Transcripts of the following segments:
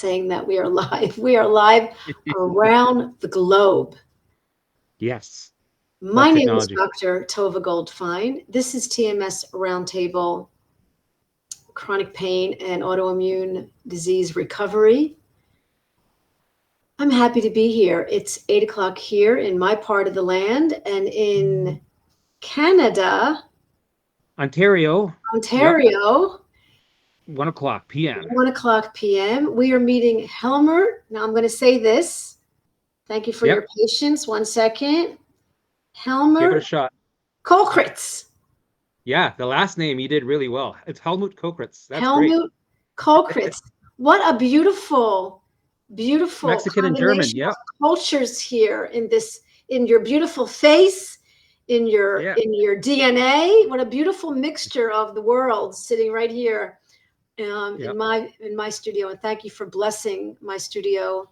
saying that we are live. We are live around the globe. Yes. My name is Dr. Tovah Goldfine. This is TMS Roundtable, Chronic Pain and Autoimmune Disease Recovery. I'm happy to be here. It's 8 o'clock here in my part of the land, and in Canada, Ontario. Yep. 1 o'clock p.m. 1 o'clock p.m. We are meeting Helmut. Now I'm going to say this. Thank you for your patience. 1 second. Helmut. Give it a shot. Koeckritz. Yeah, the last name you did really well. It's Helmut Koeckritz. That's Helmut Koeckritz. What a beautiful Mexican and German. Yeah. Cultures here in your beautiful face, in your DNA. What a beautiful mixture of the world sitting right here in my studio. And thank you for blessing my studio.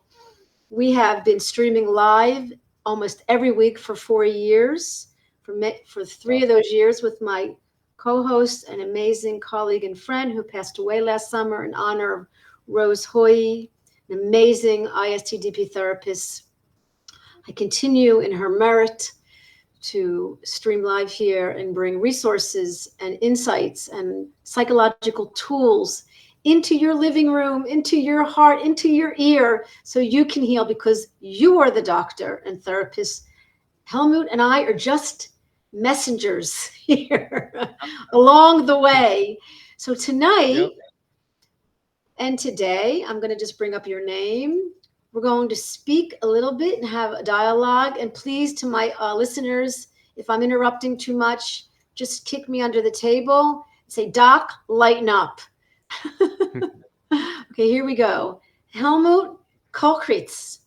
We have been streaming live almost every week for 4 years, for 3 of those years with my co-host, an amazing colleague and friend who passed away last summer in honor of Rose Hoye, an amazing ISTDP therapist. I continue in her merit to stream live here and bring resources and insights and psychological tools into your living room, into your heart, into your ear, so you can heal, because you are the doctor and therapist. Helmut and I are just messengers here along the way. So tonight and today, I'm going to just bring up your name. We're going to speak a little bit and have a dialogue. And please, to my listeners, if I'm interrupting too much, just kick me under the table and say, Doc, lighten up. Okay, here we go. Helmut Koeckritz.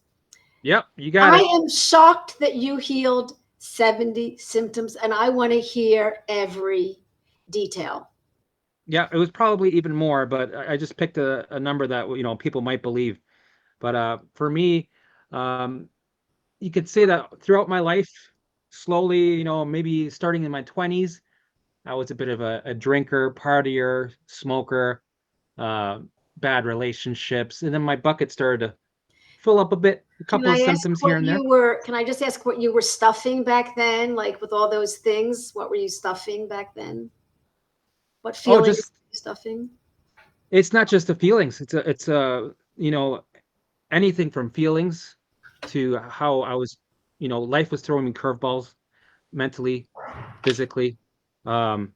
Yep, you got it. I am shocked that you healed 70 symptoms, and I want to hear every detail. Yeah, it was probably even more, but I just picked a number that people might believe. But for me, you could say that throughout my life, slowly, maybe starting in my 20s, I was a bit of a drinker, partier, smoker, bad relationships, and then my bucket started to fill up a bit, a couple of symptoms here and there. Can I just ask what you were stuffing back then? Like with all those things, what were you stuffing back then? What feelings were you stuffing? It's not just the feelings. It's anything from feelings to how I was, life was throwing me curveballs mentally, physically. A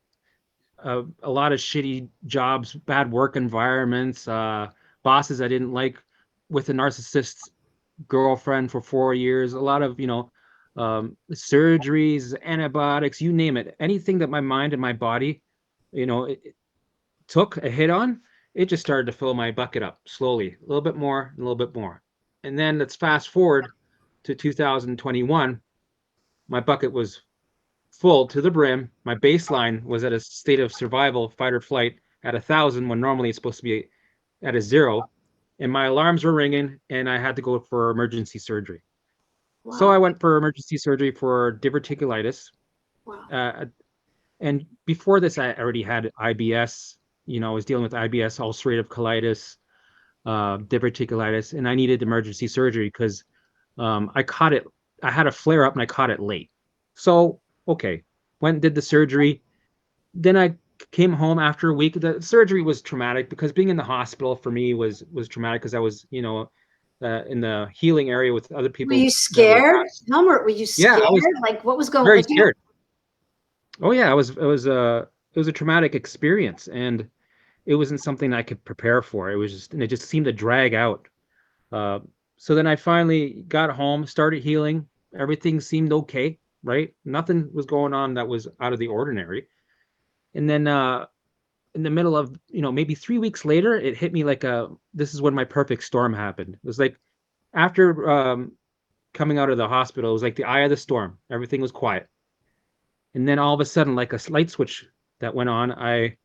lot of shitty jobs, bad work environments, bosses I didn't like, with a narcissist girlfriend for 4 years, a lot of, surgeries, antibiotics, you name it. Anything that my mind and my body, it took a hit on, it just started to fill my bucket up slowly, a little bit more, and a little bit more. And then let's fast forward to 2021. My bucket was full to the brim. My baseline was at a state of survival, fight or flight, at 1,000, when normally it's supposed to be at a 0. And my alarms were ringing, and I had to go for emergency surgery. Wow. So I went for emergency surgery for diverticulitis. Wow. And before this, I already had IBS. I was dealing with IBS, ulcerative colitis, diverticulitis, and I needed emergency surgery because I caught it. I had a flare up and I caught it late. So, okay, went and did the surgery. Then I came home after a week. The surgery was traumatic because being in the hospital for me was traumatic, because I was, in the healing area with other people. Were you scared? Helmut, were you scared? Yeah, I was like, what was going on? Very scared. Oh yeah, it was a traumatic experience, and it wasn't something I could prepare for. It just seemed to drag out. So then I finally got home, started healing. Everything seemed okay, right? Nothing was going on that was out of the ordinary. And then in the middle of, maybe 3 weeks later, it hit me like this is when my perfect storm happened. It was like after coming out of the hospital, it was like the eye of the storm. Everything was quiet. And then all of a sudden, like a light switch that went on, I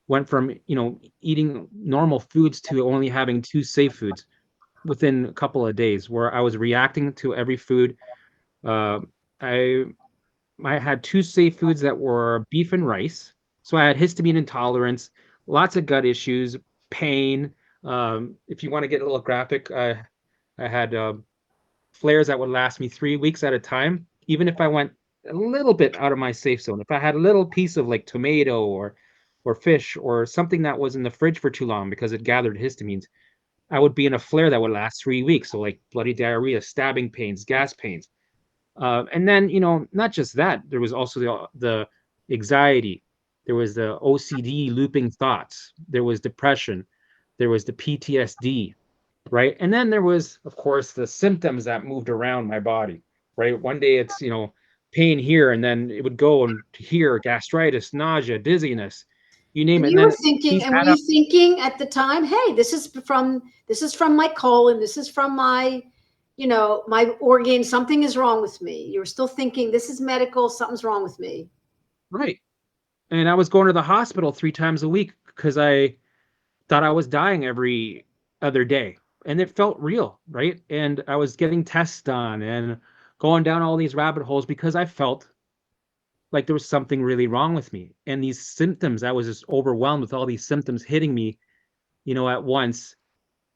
went from, eating normal foods to only having 2 safe foods within a couple of days, where I was reacting to every food. I had 2 safe foods that were beef and rice. So I had histamine intolerance, lots of gut issues, pain, If you want to get a little graphic, I had flares that would last me 3 weeks at a time, even if I went a little bit out of my safe zone. If I had a little piece of like tomato or fish or something that was in the fridge for too long because it gathered histamines, I would be in a flare that would last 3 weeks. So like bloody diarrhea, stabbing pains, gas pains. And then, not just that, there was also the anxiety. There was the OCD looping thoughts. There was depression. There was the PTSD, right? And then there was, of course, the symptoms that moved around my body, right? One day it's, pain here, and then it would go and to here, gastritis, nausea, dizziness, you name it. And You were then thinking, these and were you thinking at the time, hey, this is from my colon, this is from my, my organ, something is wrong with me. You were still thinking, this is medical, something's wrong with me. Right. And I was going to the hospital 3 times a week because I thought I was dying every other day. And it felt real, right? And I was getting tests done and going down all these rabbit holes because I felt like there was something really wrong with me. And these symptoms, I was just overwhelmed with all these symptoms hitting me, at once.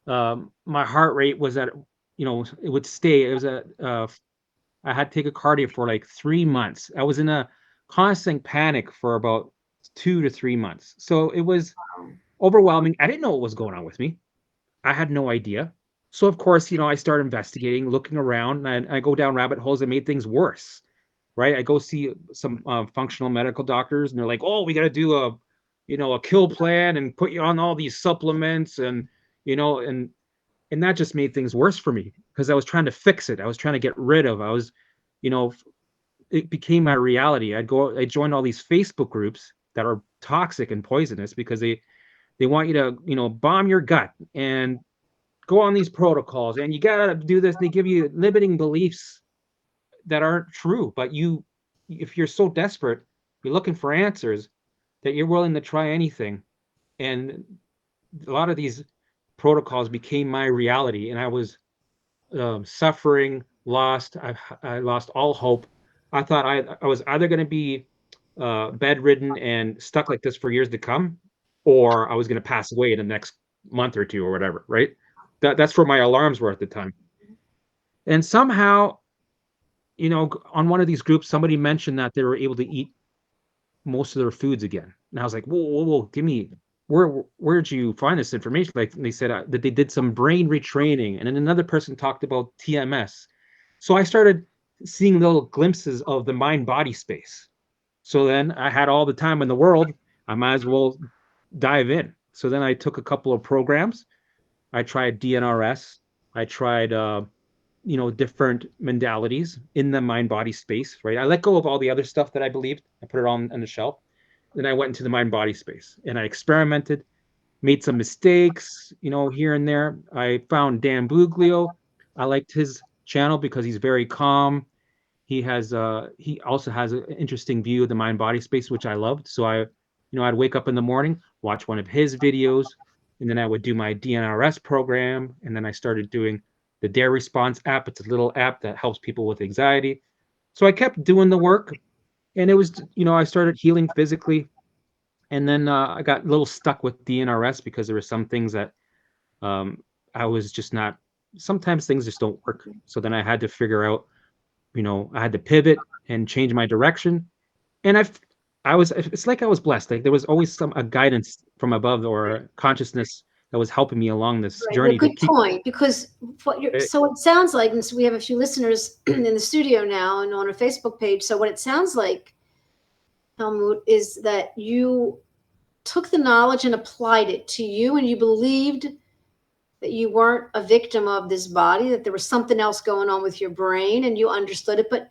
My heart rate was at, it would stay. It was I had to take a cardio for like 3 months. I was in a constant panic for about 2 to 3 months. So it was overwhelming. I didn't know what was going on with me. I had no idea. So of course, I start investigating, looking around, and I go down rabbit holes that made things worse, right? I go see some functional medical doctors, and they're like, "Oh, we got to do a kill plan and put you on all these supplements," and and that just made things worse for me because I was trying to fix it. I was trying to get rid of. I was, you know, it became my reality. I joined all these Facebook groups that are toxic and poisonous because they want you to, bomb your gut and go on these protocols and you gotta do this. They give you limiting beliefs that aren't true, but if you're so desperate, you're looking for answers that you're willing to try anything. And a lot of these protocols became my reality, and I was suffering, lost. I lost all hope. I thought I was either going to be bedridden and stuck like this for years to come, or I was going to pass away in the next month or two or whatever. Right? That's where my alarms were at the time. And somehow, on one of these groups, somebody mentioned that they were able to eat most of their foods again, and I was like, whoa, whoa, whoa, give me. Where'd you find this information? Like they said that they did some brain retraining, and then another person talked about TMS. So I started seeing little glimpses of the mind body space. So then I had all the time in the world. I might as well dive in. So then I took a couple of programs. I tried DNRS. I tried, different modalities in the mind body space, right? I let go of all the other stuff that I believed. I put it on the shelf. Then I went into the mind body space and I experimented, made some mistakes, here and there. I found Dan Buglio. I liked his channel because he's very calm. He also has an interesting view of the mind body space, which I loved. So I'd wake up in the morning, watch one of his videos, and then I would do my DNRS program. And then I started doing the Dare Response app. It's a little app that helps people with anxiety. So I kept doing the work, and it was, I started healing physically. And then I got a little stuck with DNRS because there were some things that I was just not, sometimes things just don't work. So then I had to figure out, I had to pivot and change my direction. And it's like I was blessed. Like there was always a guidance from above or a consciousness that was helping me along this journey. Good point, because so it sounds like, and so we have a few listeners in the studio now and on our Facebook page. So what it sounds like, Helmut, is that you took the knowledge and applied it to you, and you believed that you weren't a victim of this body, that there was something else going on with your brain, and you understood it. But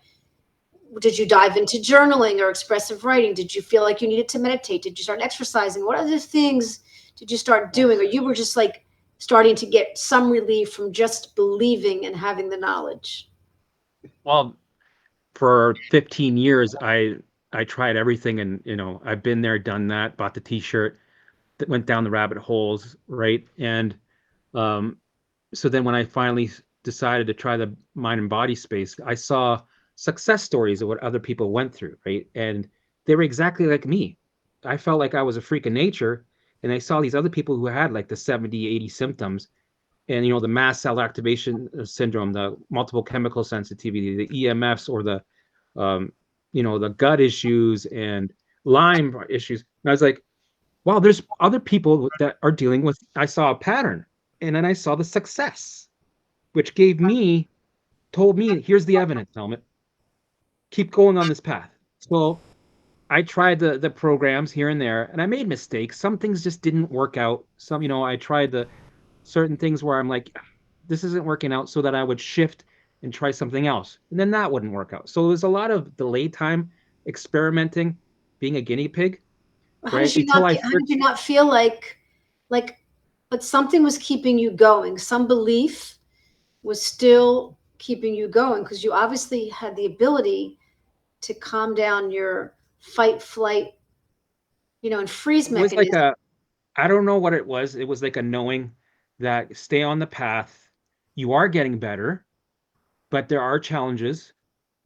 did you dive into journaling or expressive writing? Did you feel like you needed to meditate? Did you start exercising? What other things did you start doing? Or you were just like starting to get some relief from just believing and having the knowledge? Well, for 15 years, I tried everything, and I've been there, done that, bought the t-shirt, that went down the rabbit holes, right? And so then when I finally decided to try the mind and body space, I saw success stories of what other people went through, right? And they were exactly like me. I felt like I was a freak of nature, And I saw these other people who had like the 70, 80 symptoms, and the mast cell activation syndrome, the multiple chemical sensitivity, the EMFs, or the the gut issues and Lyme issues. And I was like, wow, there's other people that are dealing with. I saw a pattern, and then I saw the success, which told me, here's the evidence, Helmut. Keep going on this path. So I tried the programs here and there, and I made mistakes. Some things just didn't work out. Some, I tried the certain things where I'm like, this isn't working out, so that I would shift and try something else. And then that wouldn't work out. So there was a lot of delayed time experimenting, being a guinea pig, right? How did you not feel like, but something was keeping you going? Some belief was still keeping you going, because you obviously had the ability to calm down your fight, flight, and freeze mechanism. It was like I don't know what it was. It was like a knowing that stay on the path. You are getting better, but there are challenges,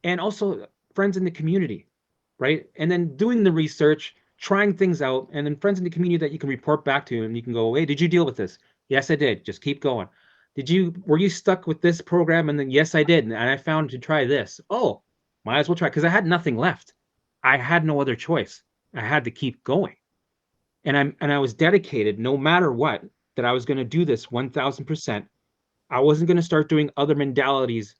and also friends in the community, right? And then doing the research, trying things out, and then friends in the community that you can report back to, and you can go, hey, did you deal with this? Yes, I did. Just keep going. Were you stuck with this program? And then, yes, I did. And I found to try this. Oh, might as well try, because I had nothing left. I had no other choice. I had to keep going. And I was dedicated, no matter what, that I was going to do this 1000%. I wasn't going to start doing other modalities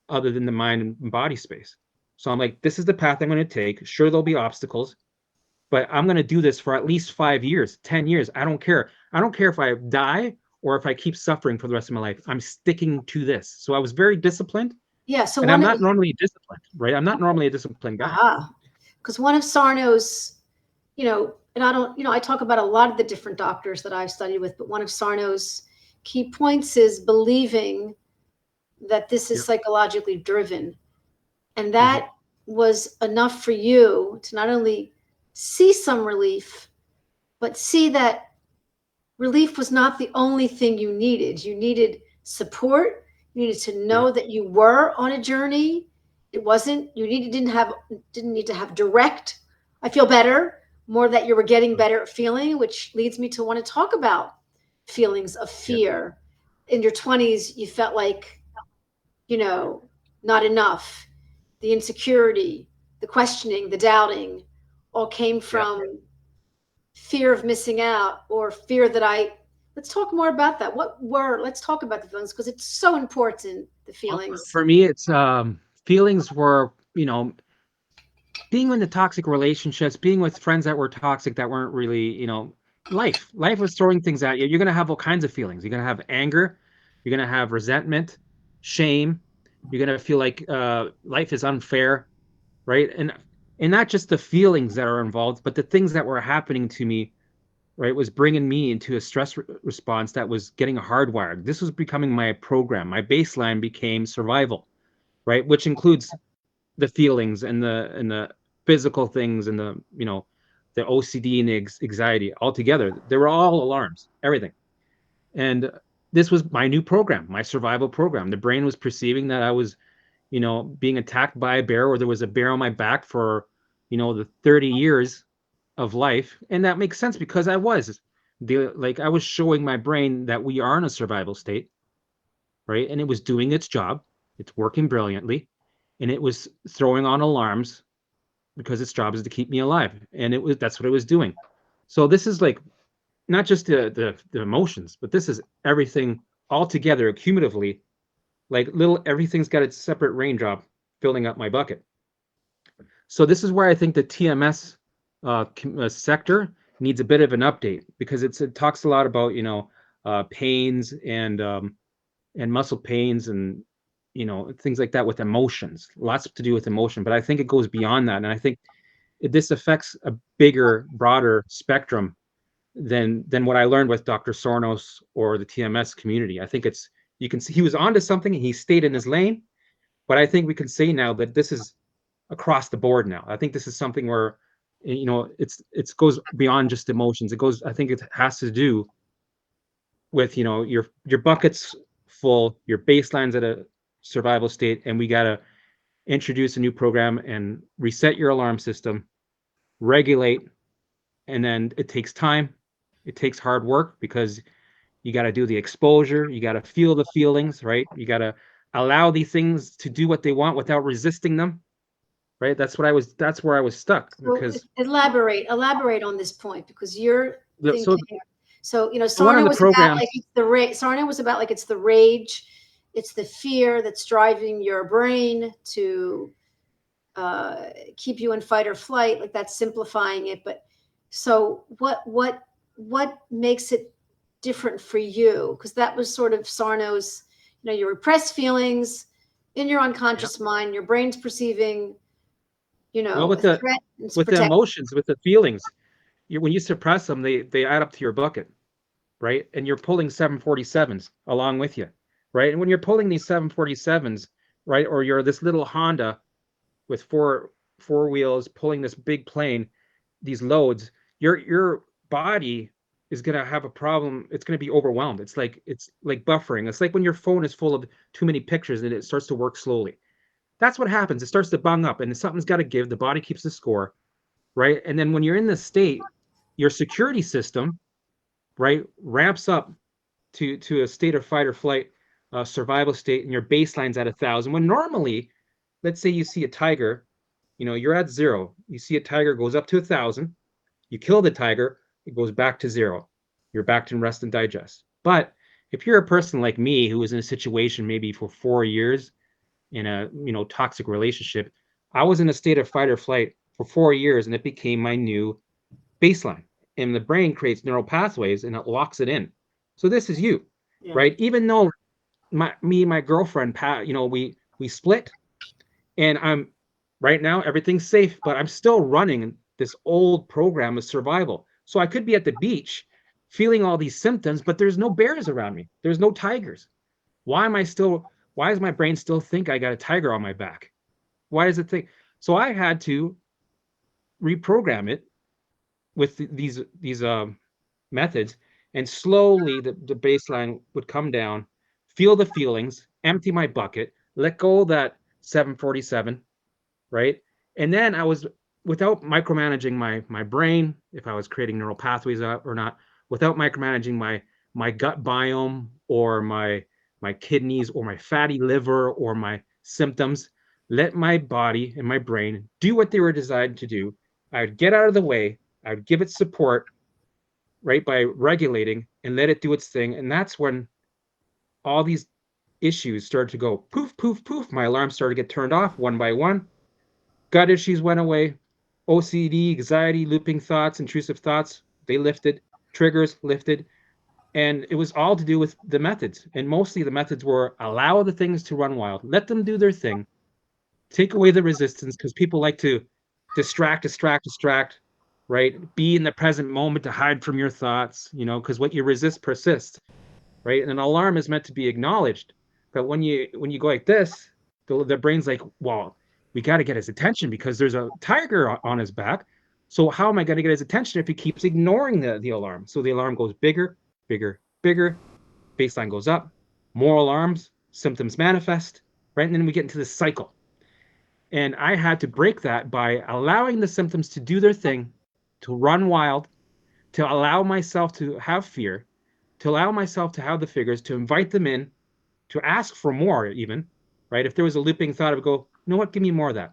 other than the mind and body space. So I'm like, this is the path I'm going to take. Sure, there'll be obstacles, but I'm going to do this for at least 5 years, 10 years. I don't care. I don't care if I die or if I keep suffering for the rest of my life. I'm sticking to this. So I was very disciplined. Yeah. So I'm not normally disciplined, right? I'm not normally a disciplined guy. Because one of Sarno's, and I don't, I talk about a lot of the different doctors that I've studied with, but one of Sarno's key points is believing that this is psychologically driven. And that was enough for you to not only see some relief, but see that relief was not the only thing you needed. You needed support. You needed to know that you were on a journey. It wasn't, didn't need to have direct, I feel better, more that you were getting better at feeling, which leads me to want to talk about feelings of fear. In your 20s, you felt like, not enough. The insecurity, the questioning, the doubting all came from fear of missing out, or fear that let's talk more about that. Let's talk about the feelings, because it's so important, the feelings. For me, it's feelings were, being in the toxic relationships, being with friends that were toxic, that weren't really, life was throwing things at you. You're going to have all kinds of feelings. You're going to have anger. You're going to have resentment, shame. You're going to feel like life is unfair, right? And not just the feelings that are involved, but the things that were happening to me, right, was bringing me into a stress response that was getting hardwired. This was becoming my program. My baseline became survival, right? Which includes the feelings and the physical things and the OCD and the anxiety all together. They were all alarms, everything. And this was my new program, my survival program. The brain was perceiving that I was, being attacked by a bear, or there was a bear on my back for, the 30 years of life. And that makes sense, because I was showing my brain that we are in a survival state, right? And it was doing its job. It's working brilliantly. And it was throwing on alarms because its job is to keep me alive. And that's what it was doing. So this is like not just the emotions, but this is everything all together cumulatively. Like everything's got its separate raindrop filling up my bucket. So this is where I think the TMS sector needs a bit of an update, because it talks a lot about pains and muscle pains and things like that with emotions, lots to do with emotion. But I think it goes beyond that, and I think this affects a bigger, broader spectrum than what I learned with Dr. Sarno's or the TMS community. I think you can see he was onto something. He stayed in his lane, but I think we can say now that this is across the board now. I think this is something where it goes beyond just emotions. I think it has to do with your bucket's full, your baseline's at a survival state, and we got to introduce a new program and reset your alarm system, regulate, and then it takes time. It takes hard work because you got to do the exposure. You got to feel the feelings, right? You got to allow these things to do what they want without resisting them, right? That's where I was stuck So because elaborate on this point, because you're so thinking. So the one on Sarno the was about program, like Sarno was about like it's the rage, it's the fear that's driving your brain to keep you in fight or flight. Like that's simplifying it. But so what makes it different for you? Because that was sort of Sarno's. Your repressed feelings in your unconscious mind, your brain's perceiving, well, a threat, and it's with the protect. emotions, with the feelings, when you suppress them, they add up to your bucket, right? And you're pulling 747s along with you, right? And when you're pulling these 747s, right, or you're this little Honda with four wheels pulling this big plane, these loads, your body is going to have a problem. It's going to be overwhelmed. It's like buffering. It's like when your phone is full of too many pictures and it starts to work slowly. That's what happens. It starts to bung up and something's got to give. The body keeps the score, right? And then when you're in this state, your security system, right, ramps up to a state of fight or flight, survival state, and your baseline's at 1,000. When normally, let's say you see a tiger, you're at 0. You see a tiger goes up to 1,000. You kill the tiger, it goes back to 0. You're back to rest and digest. But if you're a person like me who was in a situation maybe for 4 years in a toxic relationship, I was in a state of fight or flight for 4 years, and it became my new baseline. And the brain creates neural pathways and it locks it in. So this is you, right? Even though me and my girlfriend, we split, and I'm right now everything's safe, but I'm still running this old program of survival. So I could be at the beach feeling all these symptoms, but there's no bears around me. There's no tigers. Why does my brain still think I got a tiger on my back? Why does it think? So I had to reprogram it with these methods, and slowly the baseline would come down, feel the feelings, empty my bucket, let go of that 747, right? And then I was, without micromanaging my brain, if I was creating neural pathways or not, without micromanaging my gut biome or my kidneys or my fatty liver or my symptoms, let my body and my brain do what they were designed to do. I would get out of the way. I would give it support, right, by regulating and let it do its thing. And that's when all these issues started to go poof, poof, poof. My alarm started to get turned off one by one. Gut issues went away. OCD, anxiety, looping thoughts, intrusive thoughts, they lifted. Triggers lifted. And it was all to do with the methods. And mostly the methods were allow the things to run wild, let them do their thing, take away the resistance, because people like to distract, right? Be in the present moment to hide from your thoughts, because what you resist persists, right? And an alarm is meant to be acknowledged. But when you go like this, the brain's like, well, we got to get his attention because there's a tiger on his back. So how am I going to get his attention if he keeps ignoring the alarm? So the alarm goes bigger, bigger, bigger. Baseline goes up. More alarms, symptoms manifest, right? And then we get into this cycle. And I had to break that by allowing the symptoms to do their thing, to run wild, to allow myself to have fear, to allow myself to have the figures, to invite them in, to ask for more even, right? If there was a looping thought, I would go, you know what, give me more of that.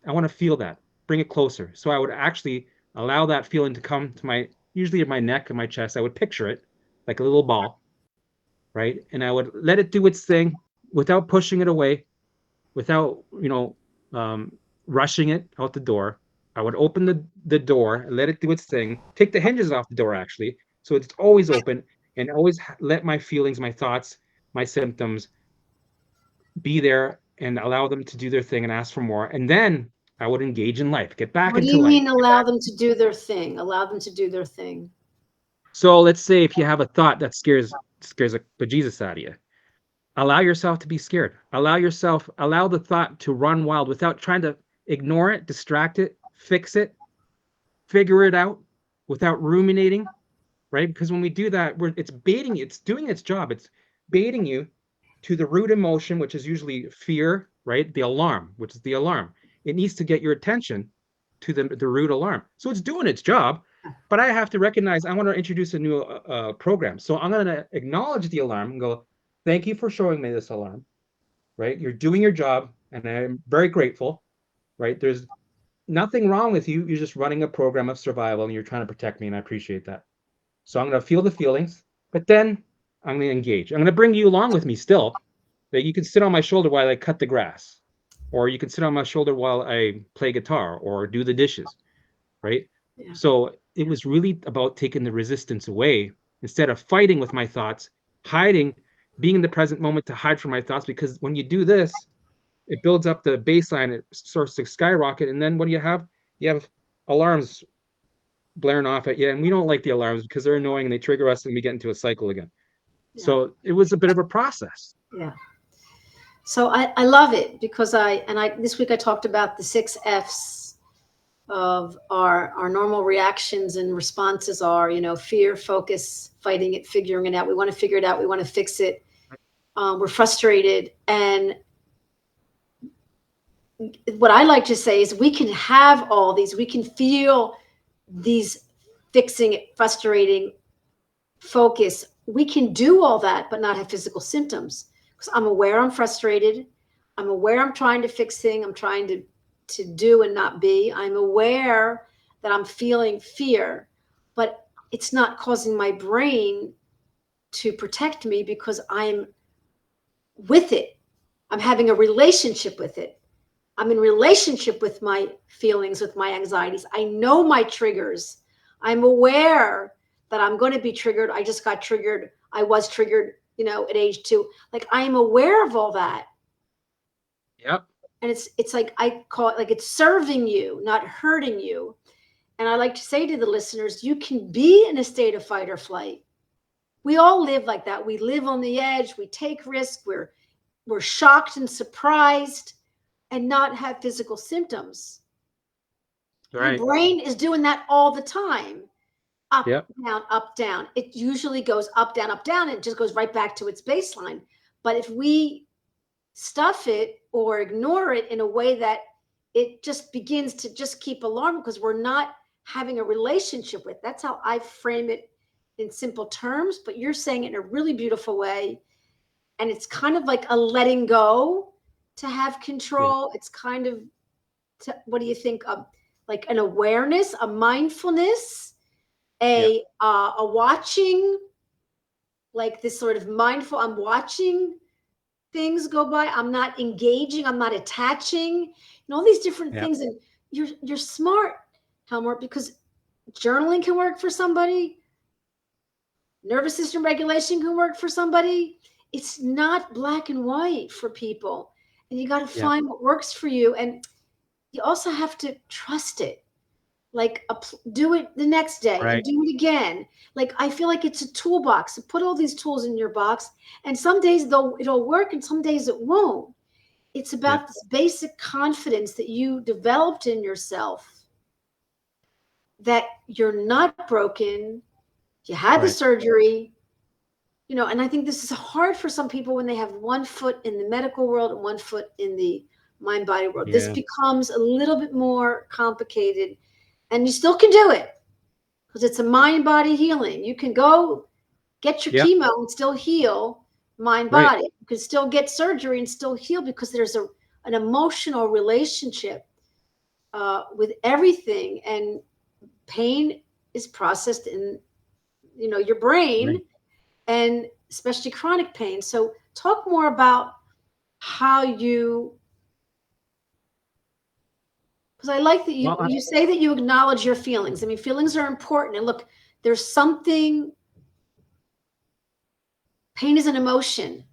I want to feel that. Bring it closer. So I would actually allow that feeling to come to usually in my neck and my chest. I would picture it like a little ball, right? And I would let it do its thing without pushing it away, without, rushing it out the door. I would open the door and let it do its thing, take the hinges off the door actually, so it's always open, and always let my feelings, my thoughts, my symptoms be there and allow them to do their thing and ask for more. And then I would engage in life, get back What do into you life. mean allow them to do their thing? Allow them to do their thing. So let's say if you have a thought that scares the bejesus out of you, allow yourself to be scared. Allow the thought to run wild without trying to ignore it, distract it, fix it, figure it out without ruminating, right? Because when we do that, it's baiting, it's doing its job. It's baiting you to the root emotion, which is usually fear, right? The alarm, which is the alarm. It needs to get your attention to the root alarm. So it's doing its job. but I have to recognize I want to introduce a new program. So I'm going to acknowledge the alarm and go, thank you for showing me this alarm, right? You're doing your job, and I'm very grateful, right? There's nothing wrong with you. You're just running a program of survival, and you're trying to protect me, and I appreciate that. So I'm going to feel the feelings, but then I'm going to engage. I'm going to bring you along with me still, that you can sit on my shoulder while I cut the grass, or you can sit on my shoulder while I play guitar or do the dishes, right? Yeah. So it was really about taking the resistance away instead of fighting with my thoughts, hiding, being in the present moment to hide from my thoughts. Because when you do this, it builds up the baseline, it starts to skyrocket. And then what do you have? You have alarms blaring off at you. And we don't like the alarms because they're annoying and they trigger us and we get into a cycle again. Yeah. So it was a bit of a process. Yeah. So I love it because this week I talked about the 6 F's of our normal reactions and responses are, fear, focus, fighting it, figuring it out. We want to figure it out. We want to fix it. We're frustrated. And what I like to say is we can have all these, we can feel these fixing it, frustrating, focus. We can do all that, but not have physical symptoms. Because I'm aware I'm frustrated. I'm aware I'm trying to fix things. I'm trying to do and not be. I'm aware that I'm feeling fear, but it's not causing my brain to protect me because I'm with it. I'm having a relationship with it. I'm in relationship with my feelings, with my anxieties. I know my triggers. I'm aware that I'm going to be triggered. I just got triggered. I was triggered, at age 2. Like, I am aware of all that. Yep. And it's like, I call it like it's serving you, not hurting you. And I like to say to the listeners, you can be in a state of fight or flight. We all live like that. We live on the edge. We take risks. We're shocked and surprised and not have physical symptoms. Right. Your brain is doing that all the time. Up, yep. down, up, down. It usually goes up, down, and it just goes right back to its baseline. But if we stuff it or ignore it in a way that it just begins to just keep alarm because we're not having a relationship with, that's how I frame it in simple terms, but you're saying it in a really beautiful way. And it's kind of like a letting go to have control. Yeah. It's kind of, what do you think of, like an awareness, a mindfulness, a watching, like this sort of mindful, I'm watching things go by. I'm not engaging. I'm not attaching, all these different things. And you're smart, Helmut, because journaling can work for somebody. Nervous system regulation can work for somebody. It's not black and white for people. And you got to find what works for you. And you also have to trust it. Like, do it the next day and do it again. Like, I feel like it's a toolbox. So put all these tools in your box, and some days it'll work and some days it won't. It's about this basic confidence that you developed in yourself, that you're not broken. You had the surgery, and I think this is hard for some people when they have one foot in the medical world and one foot in the mind-body world. This becomes a little bit more complicated. And you still can do it because it's a mind-body healing. You can go get your chemo and still heal mind-body. You can still get surgery and still heal because there's an emotional relationship with everything. And pain is processed in, your brain, and especially chronic pain. So talk more about how you... Because I like that you say that you acknowledge your feelings. I mean, feelings are important. And look, there's something, pain is an emotion.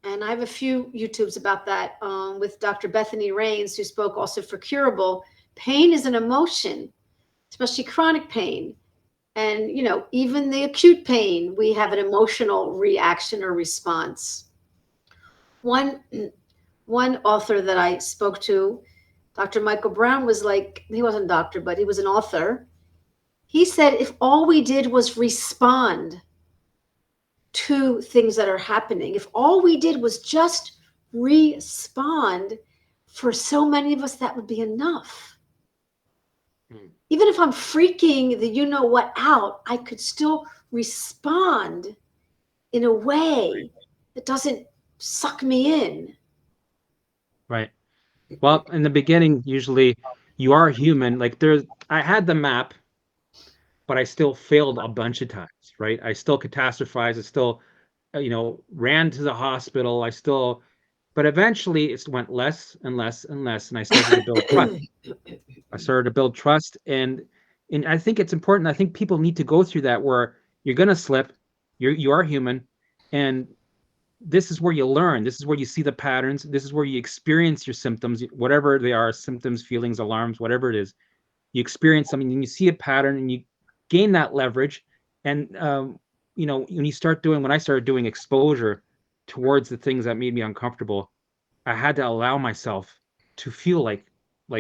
And I have a few YouTubes about that with Dr. Bethany Rains, who spoke also for Curable. Pain is an emotion, especially chronic pain. And, even the acute pain, we have an emotional reaction or response. One author that I spoke to, Dr. Michael Brown, was like, he wasn't a doctor, but he was an author. He said, if all we did was respond to things that are happening, if all we did was just respond, for so many of us, that would be enough. even if I'm freaking the you-know-what out, I could still respond in a way that doesn't suck me in. Right. Well, in the beginning, usually you are human. Like I had the map, but I still failed a bunch of times, right? I still catastrophized. I still, ran to the hospital. But eventually it went less and less and less. And I started to build trust. And I think it's important. I think people need to go through that where you're going to slip. You are human. And this is where you learn. This is where you see the patterns. This is where you experience your symptoms, whatever they are, symptoms, feelings, alarms, whatever it is. You experience something and you see a pattern and you gain that leverage. And, when I started doing exposure towards the things that made me uncomfortable, I had to allow myself to feel like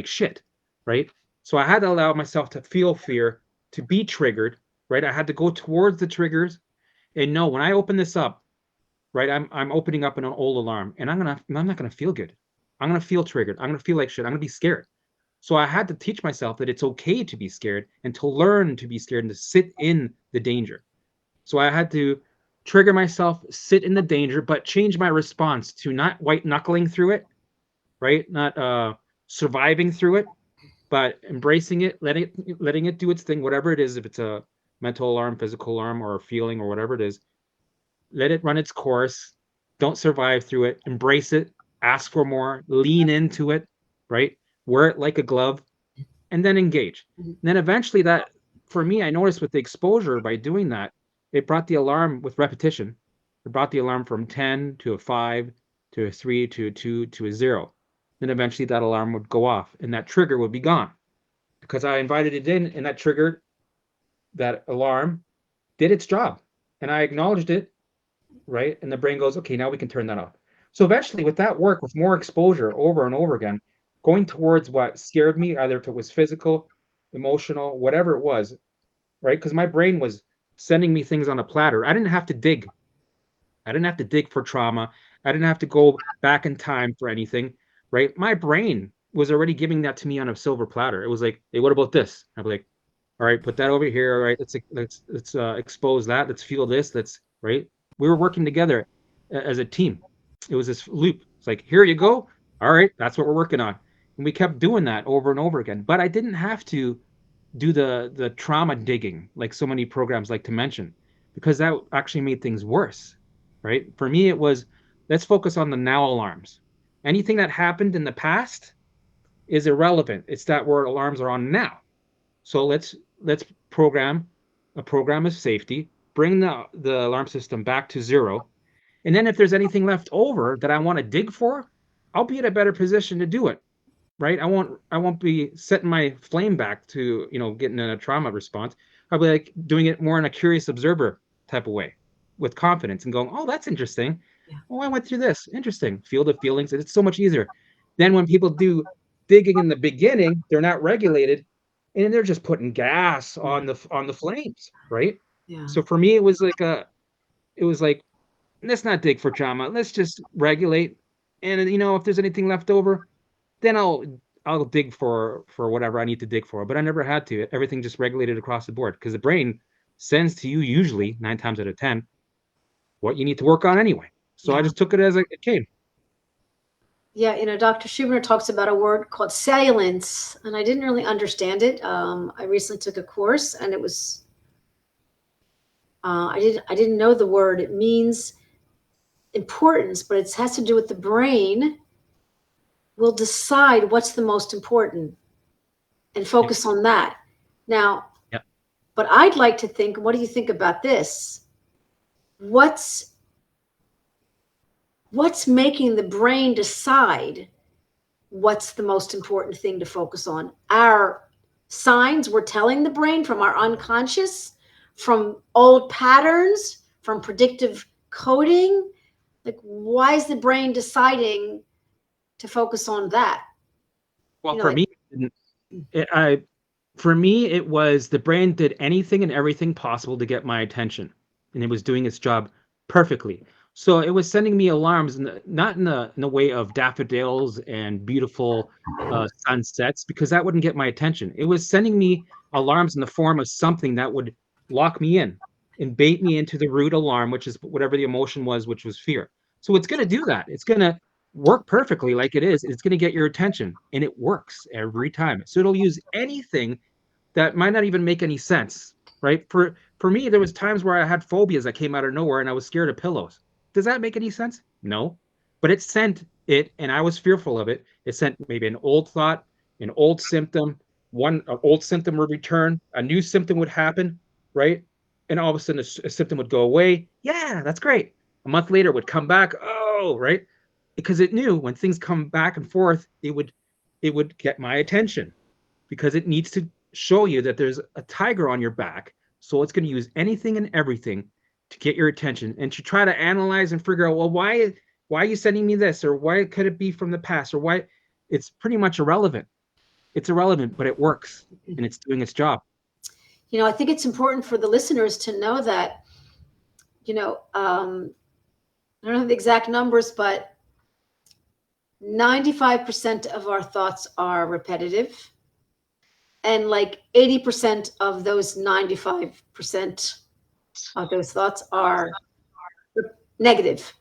shit, right? So I had to allow myself to feel fear, to be triggered, right? I had to go towards the triggers and know when I open this up, right? I'm opening up an old alarm and I'm not gonna feel good. I'm gonna feel triggered. I'm gonna feel like shit. I'm gonna be scared. So I had to teach myself that it's okay to be scared and to learn to be scared and to sit in the danger. So I had to trigger myself, sit in the danger, but change my response to not white knuckling through it, right? Not surviving through it, but embracing it, letting it do its thing, whatever it is, if it's a mental alarm, physical alarm, or a feeling or whatever it is. Let it run its course. Don't survive through it. Embrace it. Ask for more. Lean into it, right? Wear it like a glove, and then engage. And then eventually for me, I noticed with the exposure by doing that, it brought the alarm with repetition. It brought the alarm from 10 to a 5 to a 3 to a 2 to a 0. Then eventually that alarm would go off and that trigger would be gone because I invited it in and that triggered, that alarm did its job and I acknowledged it, right? And the brain goes, okay, now we can turn that off. So eventually with that work, with more exposure over and over again, going towards what scared me, either if it was physical, emotional, whatever it was, right? Because my brain was sending me things on a platter. I didn't have to dig. I didn't have to dig for trauma. I didn't have to go back in time for anything, right? My brain was already giving that to me on a silver platter. It was like, hey, what about this? I'd be like, all right, put that over here. All right, let's expose that. Let's feel this. Right. We were working together as a team. It was this loop. It's like, here you go. All right, that's what we're working on. And we kept doing that over and over again. But I didn't have to do the trauma digging like so many programs like to mention, because that actually made things worse, right? For me, it was, let's focus on the now alarms. Anything that happened in the past is irrelevant. It's that where alarms are on now. So let's program a program of safety, bring the alarm system back to 0. And then if there's anything left over that I want to dig for, I'll be in a better position to do it, right? I won't be setting my flame back to, getting in a trauma response. I'll be like doing it more in a curious observer type of way with confidence and going, oh, that's interesting. Yeah. Oh, I went through this. Interesting. Feel the feelings. It's so much easier. Then when people do digging in the beginning, they're not regulated and they're just putting gas on the flames, right? Yeah. So for me, it was like, let's not dig for trauma. Let's just regulate. And if there's anything left over, then I'll dig for whatever I need to dig for. But I never had to. Everything just regulated across the board because the brain sends to you usually 9 times out of 10 what you need to work on anyway. So I just took it as it came. Yeah, Dr. Schubiner talks about a word called salience, and I didn't really understand it. I recently took a course, and it was I didn't know the word. It means importance, but it has to do with the brain will decide what's the most important and focus on that. Now, but I'd like to think, what do you think about this? What's making the brain decide what's the most important thing to focus on? Our signs we're telling the brain from our unconscious, from old patterns, from predictive coding. Like, why is the brain deciding to focus on that? Well, for me, it was the brain did anything and everything possible to get my attention, and it was doing its job perfectly. So it was sending me alarms, not in the way of daffodils and beautiful sunsets, because that wouldn't get my attention. It was sending me alarms in the form of something that would lock me in and bait me into the root alarm, which is whatever the emotion was, which was fear. So it's going to do that. It's going to work perfectly like it is. It's going to get your attention, and it works every time. So it'll use anything that might not even make any sense, right? For me, there was times where I had phobias that came out of nowhere, and I was scared of pillows. Does that make any sense? No. But it sent it, and I was fearful of it. It sent maybe an old thought, an old symptom. An old symptom would return, a new symptom would happen, right? And all of a sudden, a symptom would go away. Yeah, that's great. A month later, it would come back. Oh, right? Because it knew when things come back and forth, it would get my attention, because it needs to show you that there's a tiger on your back. So it's going to use anything and everything to get your attention, and to try to analyze and figure out, well, why are you sending me this, or why could it be from the past, or why. It's pretty much irrelevant. It's irrelevant, but it works, and it's doing its job. I think it's important for the listeners to know that, I don't know the exact numbers, but 95% of our thoughts are repetitive, and like 80% of those 95% of those thoughts are negative.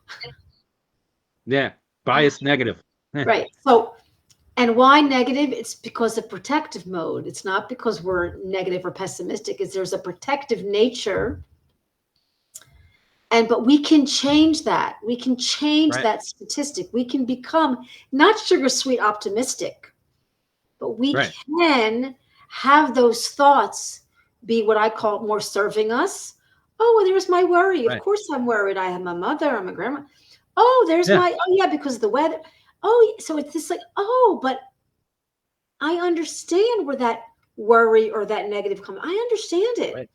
Yeah, biased negative. Right. So, and why negative? It's because of protective mode. It's not because we're negative or pessimistic. There's a protective nature. But we can change that. We can change that statistic. We can become not sugar sweet optimistic, but we can have those thoughts be what I call more serving us. Oh, well, there's my worry. Of course I'm worried. I have my mother, I'm a grandma. Oh, there's because of the weather. Oh, so it's just like, but I understand where that worry or that negative comes. I understand it. Right.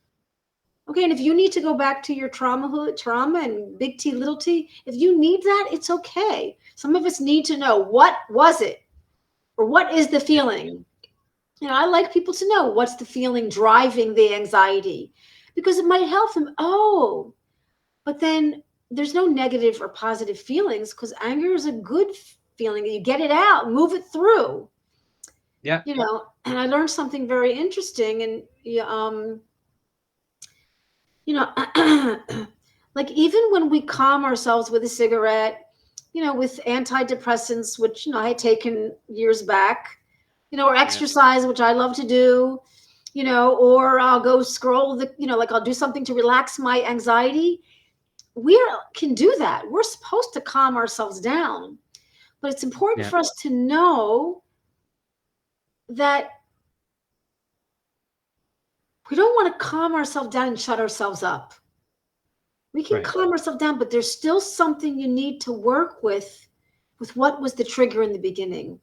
Okay, and if you need to go back to your trauma and big T, little t, if you need that, it's okay. Some of us need to know, what was it? Or what is the feeling? I like people to know what's the feeling driving the anxiety, because it might help them. Oh, but then there's no negative or positive feelings, because anger is a good feeling. You get it out, move it through. Yeah. And I learned something very interesting. And, like even when we calm ourselves with a cigarette, with antidepressants, which, I had taken years back, or exercise, which I love to do, or I'll go scroll like I'll do something to relax my anxiety. We can do that. We're supposed to calm ourselves down, but it's important for us to know that we don't want to calm ourselves down and shut ourselves up. We can calm ourselves down, but there's still something you need to work with what was the trigger in the beginning.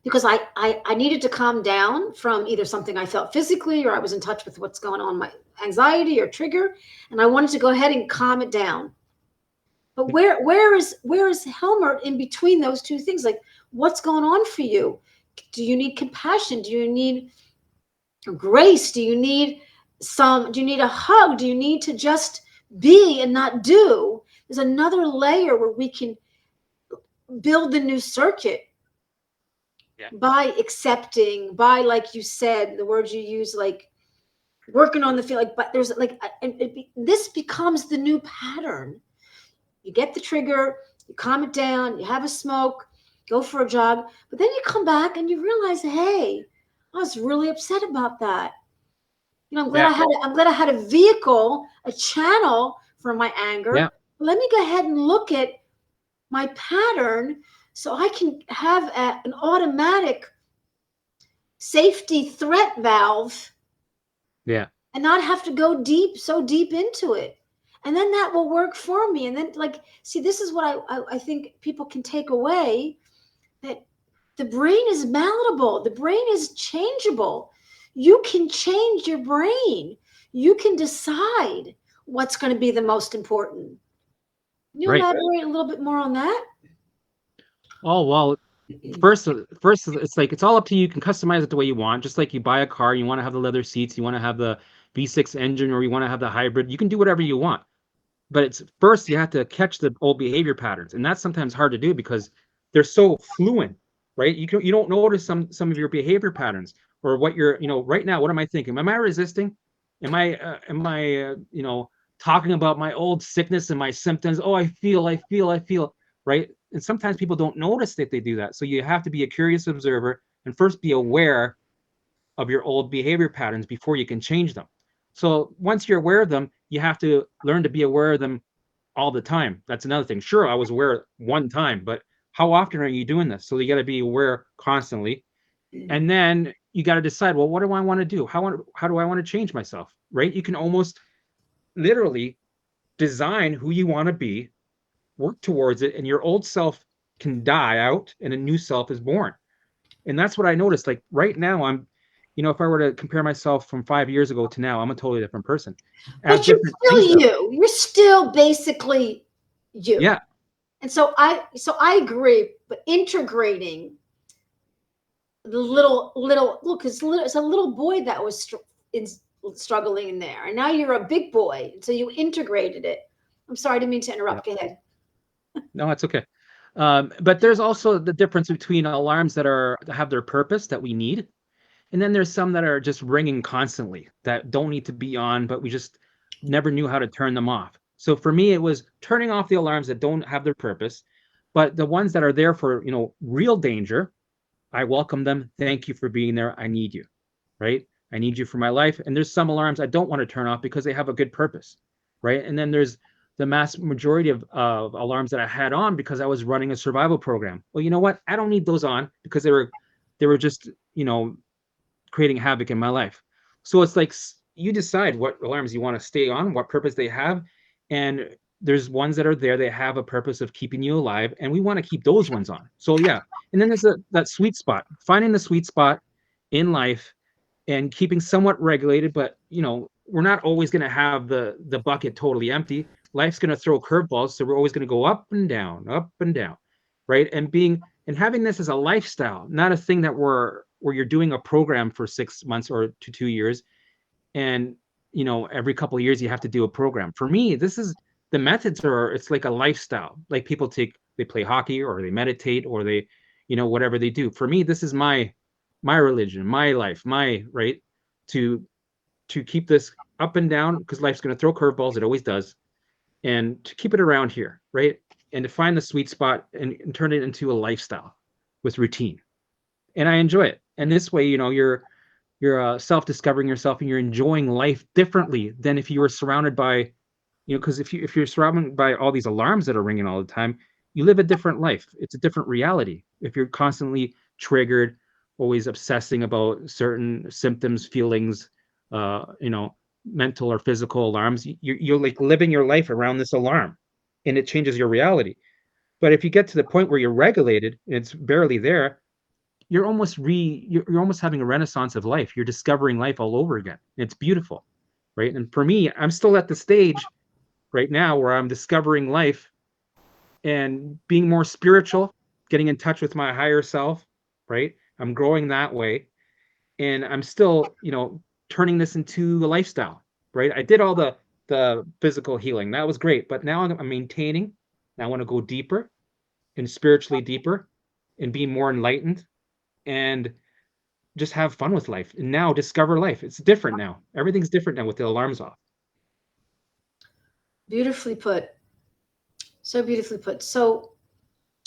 Because I needed to calm down from either something I felt physically, or I was in touch with what's going on, my anxiety or trigger, and I wanted to go ahead and calm it down. But where is Helmut in between those two things? Like, what's going on for you? Do you need compassion? Do you need grace? Do you need a hug? Do you need to just be and not do? There's another layer where we can build the new circuit by accepting, by, like you said, the words you use, like working on the feel, like, but there's like, this becomes the new pattern. You get the trigger, you calm it down, you have a smoke, go for a jog, but then you come back and you realize, hey, I was really upset about that. I'm glad I had a vehicle, a channel for my anger. Yeah. Let me go ahead and look at my pattern, so I can have an automatic safety threat valve. Yeah. And not have to go so deep into it. And then that will work for me. And then, like, see, this is what I think people can take away, that the brain is malleable. The brain is changeable. You can change your brain. You can decide what's going to be the most important. Can you elaborate a little bit more on that? Oh, well, first, it's like, it's all up to you. You can customize it the way you want. Just like you buy a car, you want to have the leather seats, you want to have the V6 engine, or you want to have the hybrid. You can do whatever you want. but it's first you have to catch the old behavior patterns, and that's sometimes hard to do because they're so fluent, right? You don't notice some of your behavior patterns or what you're, right now, what am I thinking? Am I resisting? Am I talking about my old sickness and my symptoms? Oh, I feel, right? And sometimes people don't notice that they do that. So you have to be a curious observer and first be aware of your old behavior patterns before you can change them. So once you're aware of them, you have to learn to be aware of them all the time. That's another thing. Sure, I was aware one time, but how often are you doing this? So you got to be aware constantly. And then you got to decide, well, what do I want to do? How do I want to change myself? Right? You can almost literally design who you want to be, work towards it, and your old self can die out and a new self is born. And that's what I noticed. Like right now, I'm, if I were to compare myself from 5 years ago to now, I'm a totally different person. But you're still you. You're still basically you. Yeah. And so I agree, but integrating the little look, it's a little boy that was struggling in there, and now you're a big boy, so you integrated it. I'm sorry, I didn't mean to interrupt. Go ahead. No, it's okay. But there's also the difference between alarms that have their purpose that we need, and then there's some that are just ringing constantly that don't need to be on, but we just never knew how to turn them off. So for me, it was turning off the alarms that don't have their purpose, but the ones that are there for, real danger, I welcome them. Thank you for being there. I need you, right? I need you for my life. And there's some alarms I don't want to turn off because they have a good purpose, right? And then there's the mass majority of alarms that I had on because I was running a survival program. Well, you know what? I don't need those on because they were just, creating havoc in my life. So it's like you decide what alarms you want to stay on, what purpose they have. And there's ones that are there, they have a purpose of keeping you alive, and we want to keep those ones on. So yeah. And then there's that sweet spot, finding the sweet spot in life and keeping somewhat regulated, but we're not always going to have the bucket totally empty. Life's going to throw curveballs, so we're always going to go up and down, right? And having this as a lifestyle, not a thing that where you're doing a program for 6 months or to 2 years, and every couple of years you have to do a program. For me, this is the methods it's like a lifestyle. Like people they play hockey or they meditate or they, whatever they do. For me, this is my religion, my life, my right to keep this up and down, because life's going to throw curveballs. It always does. And to keep it around here, right? And to find the sweet spot and turn it into a lifestyle with routine. And I enjoy it. And this way, you're self-discovering yourself and you're enjoying life differently than if you were surrounded by, because if you're surrounded by all these alarms that are ringing all the time, you live a different life. It's a different reality. If you're constantly triggered, always obsessing about certain symptoms, feelings, mental or physical alarms, you're like living your life around this alarm, and it changes your reality. But if you get to the point where you're regulated and it's barely there, you're almost having a renaissance of life. You're discovering life all over again. It's beautiful, right? And for me, I'm still at the stage right now where I'm discovering life and being more spiritual, getting in touch with my higher self, right? I'm growing that way, and I'm still, turning this into a lifestyle, right? I did all the physical healing. That was great, but now I'm maintaining. I want to go deeper and spiritually deeper and be more enlightened and just have fun with life, and now discover life. It's different now. Everything's different now with the alarms off. Beautifully put. So beautifully put. So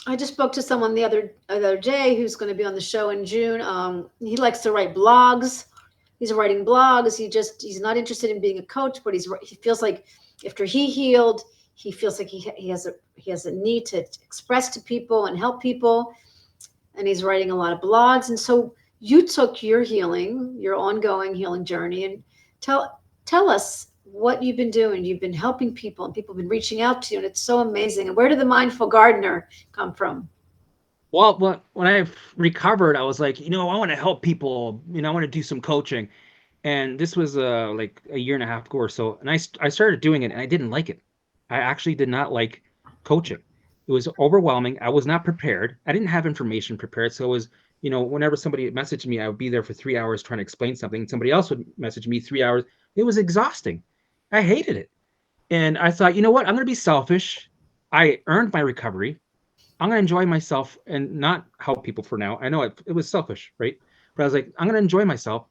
I just spoke to someone the other day who's going to be on the show in June. He likes to write blogs. He's writing blogs. He's not interested in being a coach, but he feels like after he healed, he feels like he has a need to express to people and help people. And he's writing a lot of blogs. And so you took your ongoing healing journey, and tell us what you've been doing. You've been helping people, and people have been reaching out to you, and it's so amazing. And where did the Mindful Gardener come from? Well, when I recovered, I was like, I want to help people. I want to do some coaching. And this was like a year and a half ago or so. And I started doing it, and I didn't like it. I actually did not like coaching. It was overwhelming. I was not prepared. I didn't have information prepared. So it was, whenever somebody messaged me, I would be there for 3 hours trying to explain something. Somebody else would message me 3 hours. It was exhausting. I hated it. And I thought, you know what? I'm going to be selfish. I earned my recovery. I'm going to enjoy myself and not help people for now. I know it was selfish, right? But I was like, I'm going to enjoy myself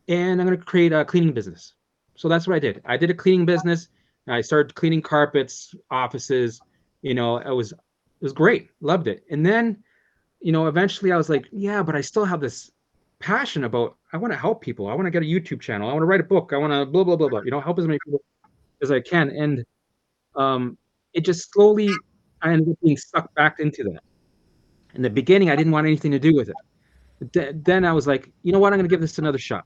and I'm going to create a cleaning business. So that's what I did. I did a cleaning business. I started cleaning carpets, offices. It was great. Loved it. And then, eventually I was like, yeah, but I still have this passion about, I want to help people. I want to get a YouTube channel. I want to write a book. I want to blah, blah, blah, blah, help as many people as I can. And um, it just slowly, I ended up being sucked back into that. In the beginning, I didn't want anything to do with it. Then I was like, you know what? I'm going to give this another shot.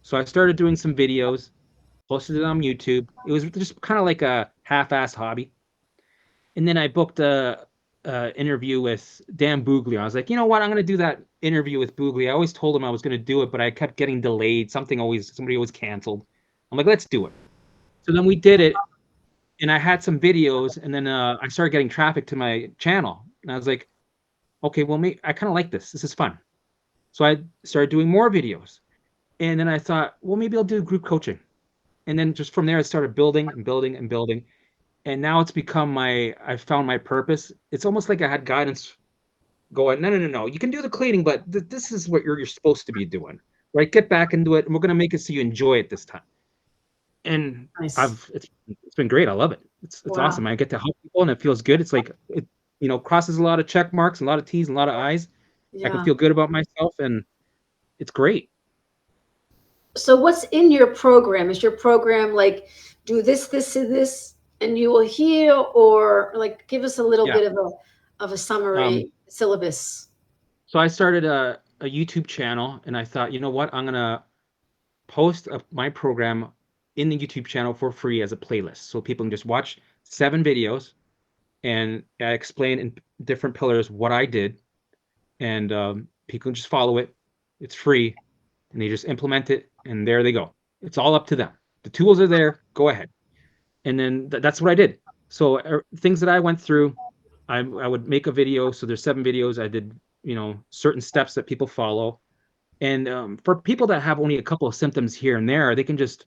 So I started doing some videos, posted it on YouTube. It was just kind of like a half-assed hobby. And then I booked a interview with Dan Booglia. I was like, you know what? I'm going to do that interview with Booglia. I always told him I was going to do it, but I kept getting delayed. Somebody always canceled. I'm like, let's do it. So then we did it, and I had some videos, and then I started getting traffic to my channel. And I was like, okay, well, I kind of like this. This is fun. So I started doing more videos. And then I thought, well, maybe I'll do group coaching. And then just from there, I started building and building and building. And now it's become I found my purpose. It's almost like I had guidance going, no. You can do the cleaning, but this is what you're supposed to be doing, right? Get back into it. And we're going to make it so you enjoy it this time. And Nice. It's been great. I love it. It's Wow. awesome. I get to help people and it feels good. It's like, it, crosses a lot of check marks, a lot of T's and a lot of I's. Yeah. I can feel good about myself and it's great. So what's in your program? Is your program like, do this, this, and this, and you will heal, or like give us a little bit of a summary syllabus? So I started a YouTube channel and I thought, you know what? I'm going to post my program in the YouTube channel for free as a playlist. So people can just watch 7 videos and I explain in different pillars what I did. And people can just follow it. It's free and they just implement it and there they go. It's all up to them. The tools are there. Go ahead. And then that's what I did. So things that I went through, I would make a video. So there's 7 videos. I did, certain steps that people follow. And for people that have only a couple of symptoms here and there, they can just,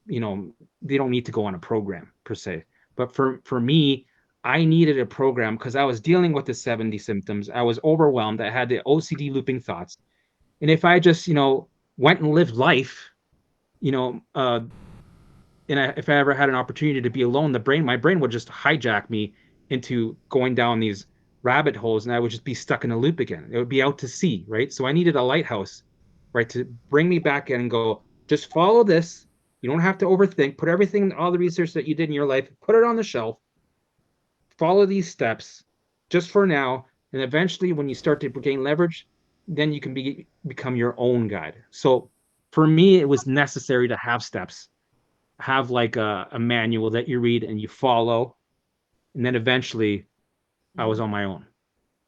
they don't need to go on a program per se. But for me, I needed a program because I was dealing with the 70 symptoms. I was overwhelmed. I had the OCD looping thoughts. And if I just, went and lived life, if I ever had an opportunity to be alone, my brain would just hijack me into going down these rabbit holes and I would just be stuck in a loop again. It would be out to sea, right? So I needed a lighthouse, right, to bring me back in and go, just follow this. You don't have to overthink. Put everything, all the research that you did in your life, put it on the shelf. Follow these steps just for now. And eventually when you start to gain leverage, then you can become your own guide. So for me, it was necessary to have steps. Have like a manual that you read and you follow, and then eventually I was on my own.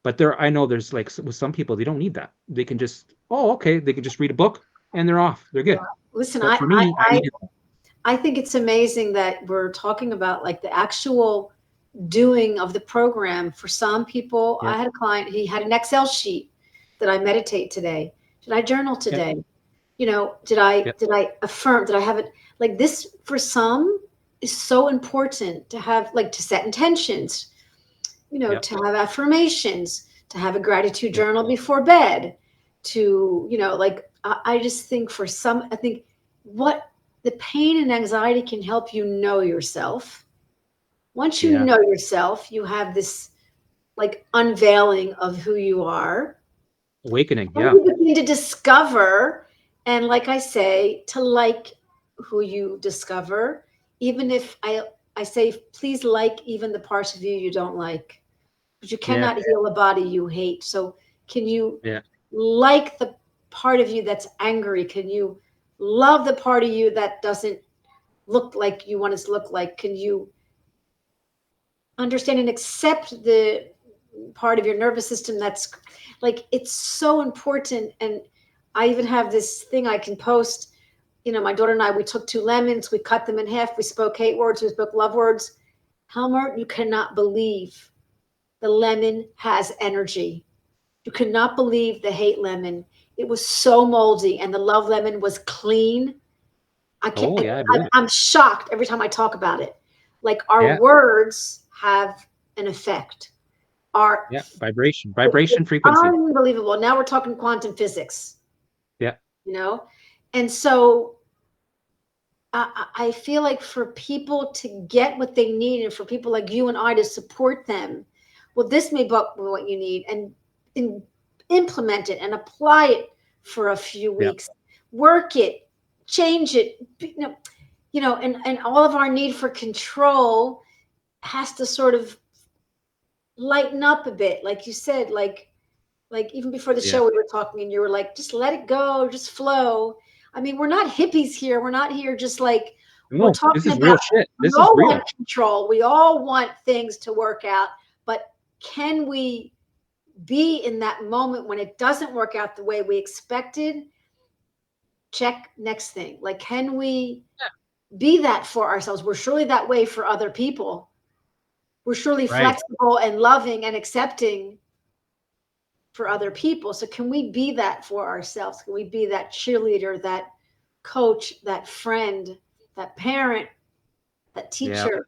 But I know there's like with some people they don't need that. They can just they can just read a book and they're off. They're good. Yeah. Listen, but for me, I think it's amazing that we're talking about like the actual doing of the program. For some people, I had a client, he had an Excel sheet. Did I meditate today? Did I journal today? Did I affirm? Did I have it? Like this for some is so important to have, like to set intentions, to have affirmations, to have a gratitude journal before bed, to, like, I just think for some, I think what the pain and anxiety can help you know yourself. Once you know yourself, you have this like unveiling of who you are. Awakening. And you begin to discover, and like I say, to like who you discover, even if I say, please like even the parts of you don't like, but you cannot heal a body you hate. So can you like the part of you that's angry? Can you love the part of you that doesn't look like you want it to look like? Can you understand and accept the part of your nervous system that's like, it's so important. And I even have this thing I can post. My daughter and I, we took 2 lemons, we cut them in half, we spoke hate words, we spoke love words. Helmut, you cannot believe the lemon has energy. You cannot believe the hate lemon. It was so moldy, and the love lemon was clean. I can't. I'm shocked every time I talk about it. Like our words have an effect. Our vibration it's frequency. Unbelievable. Now we're talking quantum physics. Yeah. You know? And so I feel like for people to get what they need, and for people like you and I to support them, well, this may be what you need, and implement it and apply it for a few weeks, work it, change it, and all of our need for control has to sort of lighten up a bit. Like you said, like even before the show we were talking and you were like, just let it go, just flow. I mean, we're not hippies here. We're not here just like, no, we're talking this is about real shit. This is real. Want control. We all want things to work out, but can we be in that moment when it doesn't work out the way we expected? Check next thing. Like, can we be that for ourselves? We're surely that way for other people. We're surely flexible and loving and accepting for other people. So can we be that for ourselves? Can we be that cheerleader, that coach, that friend, that parent, that teacher?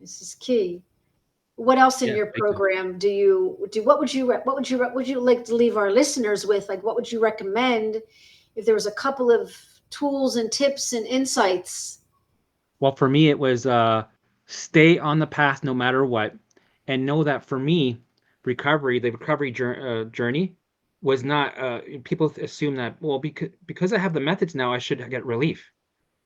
This is key. What else in your program do you do? What would you like to leave our listeners with? Like, what would you recommend if there was a couple of tools and tips and insights? Well, for me, it was stay on the path no matter what, and know that for me, the recovery journey was not. People assume that, well, because I have the methods now, I should get relief.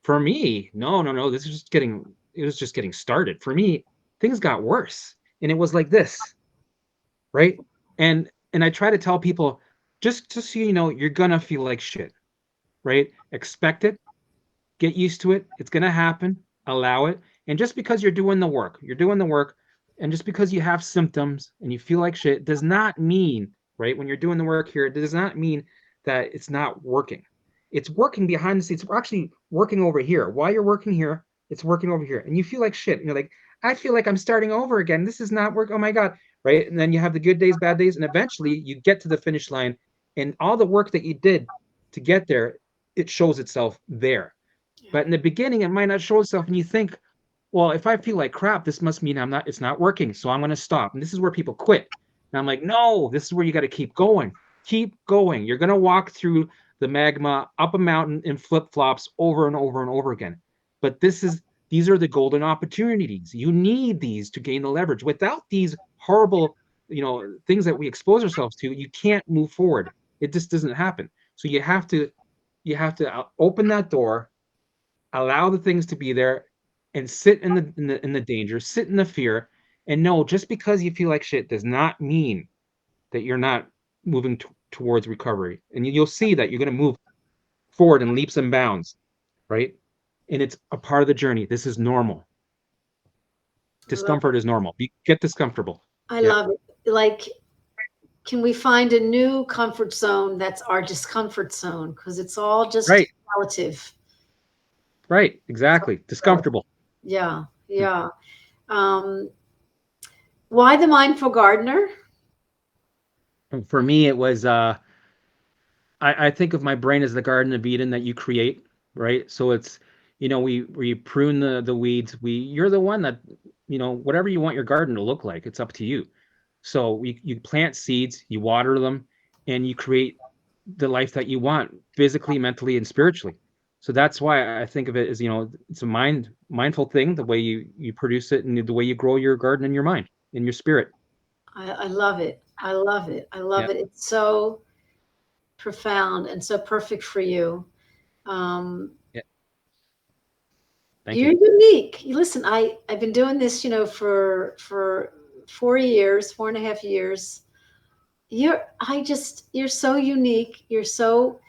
For me, no. This is it was just getting started. For me, things got worse, and it was like this, right? And I try to tell people, just so you know, you're gonna feel like shit, right? Expect it, get used to it. It's gonna happen. Allow it. And just because you're doing the work, and just because you have symptoms and you feel like shit does not mean, right? When you're doing the work here, it does not mean that it's not working. It's working behind the scenes. We're actually working over here. While you're working here, it's working over here. And you feel like shit. And you're like, I feel like I'm starting over again. This is not work. Oh my God. Right. And then you have the good days, bad days. And eventually you get to the finish line, and all the work that you did to get there, it shows itself there. But in the beginning, it might not show itself. And you think, well, if I feel like crap, this must mean it's not working. So I'm going to stop. And this is where people quit. And I'm like, no, this is where you got to keep going. Keep going. You're going to walk through the magma, up a mountain in flip-flops over and over and over again. But these are the golden opportunities. You need these to gain the leverage. Without these horrible, things that we expose ourselves to, you can't move forward. It just doesn't happen. So you have to open that door, allow the things to be there, and sit in the danger, sit in the fear, and know just because you feel like shit does not mean that you're not moving towards recovery. And you'll see that you're going to move forward in leaps and bounds, right? And it's a part of the journey. This is normal. Discomfort is normal. Get discomfortable. I love it. Like, can we find a new comfort zone that's our discomfort zone? Because it's all just relative. Right, exactly. Discomfortable. Yeah. Why the Mindful Gardener? For me, it was I think of my brain as the Garden of Eden that you create, right? So it's, we prune the weeds. You're the one that, whatever you want your garden to look like, it's up to you. So you plant seeds, you water them, and you create the life that you want, physically, mentally, and spiritually. So that's why I think of it as, it's a mindful thing, the way you produce it and the way you grow your garden in your mind, in your spirit. I love it. I love it. It's so profound and so perfect for you. Thank You're unique. Listen, I've been doing this, for 4.5 years. You're so unique. You're so,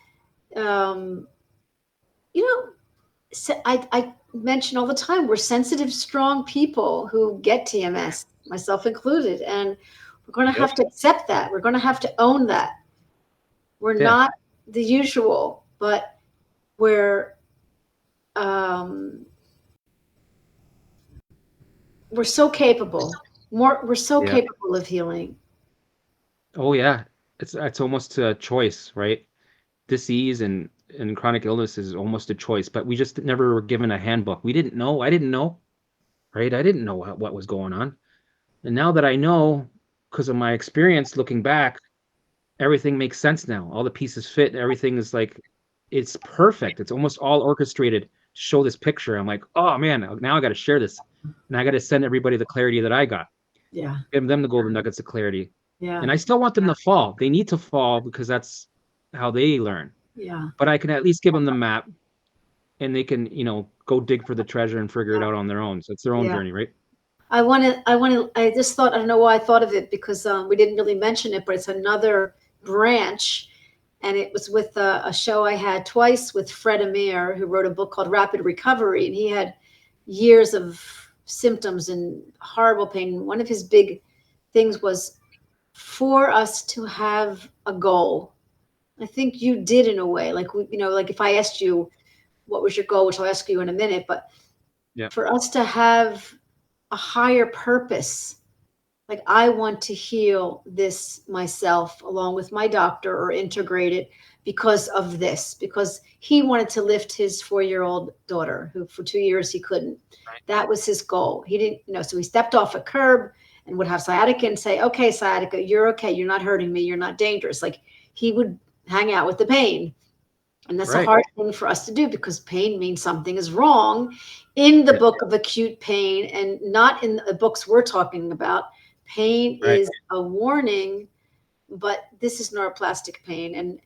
I mention all the time, we're sensitive, strong people who get TMS, myself included. And we're going to have to accept that. We're going to have to own that. We're not the usual, but we're so capable. We're so capable of healing. Oh yeah, it's almost a choice, right? Disease and chronic illness is almost a choice, but we just never were given a handbook. We didn't know. I didn't know. right? I didn't know what was going on. And now that I know, because of my experience looking back, everything makes sense now. All the pieces fit. Everything is like, it's perfect. It's almost all orchestrated to show this picture. I'm like, oh man, now I got to share this. And I got to send everybody the clarity that I got. Yeah. Give them the golden nuggets of clarity. Yeah. And I still want them to fall. They need to fall because that's how they learn. Yeah. But I can at least give them the map, and they can, go dig for the treasure and figure it out on their own. So it's their own journey, right? I just thought, I don't know why I thought of it, because we didn't really mention it, but it's another branch. And it was with a show I had twice with Fred Amir, who wrote a book called Rapid Recovery. And he had years of symptoms and horrible pain. One of his big things was for us to have a goal. I think you did, in a way, like, like if I asked you, what was your goal, which I'll ask you in a minute, but for us to have a higher purpose, like, I want to heal this myself along with my doctor, or integrate it because of this, because he wanted to lift his 4-year-old daughter, who for 2 years he couldn't. Right. That was his goal. He didn't, so he stepped off a curb and would have sciatica and say, okay, sciatica, you're okay. You're not hurting me. You're not dangerous. Like, he would hang out with the pain. And that's a hard thing for us to do, because pain means something is wrong. In the book of acute pain, and not in the books we're talking about, pain is a warning, but this is neuroplastic pain. And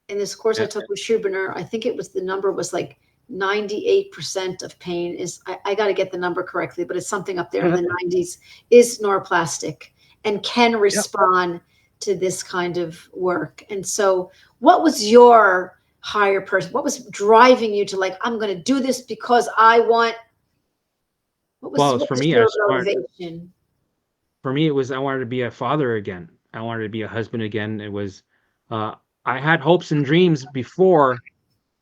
in this course I took with Schubiner, I think the number was like 98% of pain is, I got to get the number correctly, but it's something up there in the 90s, is neuroplastic and can respond to this kind of work. And so what was your higher person? What was driving you to, like, I'm going to do this because I want, for me, your motivation? For me, it was, I wanted to be a father again. I wanted to be a husband again. It was, I had hopes and dreams before,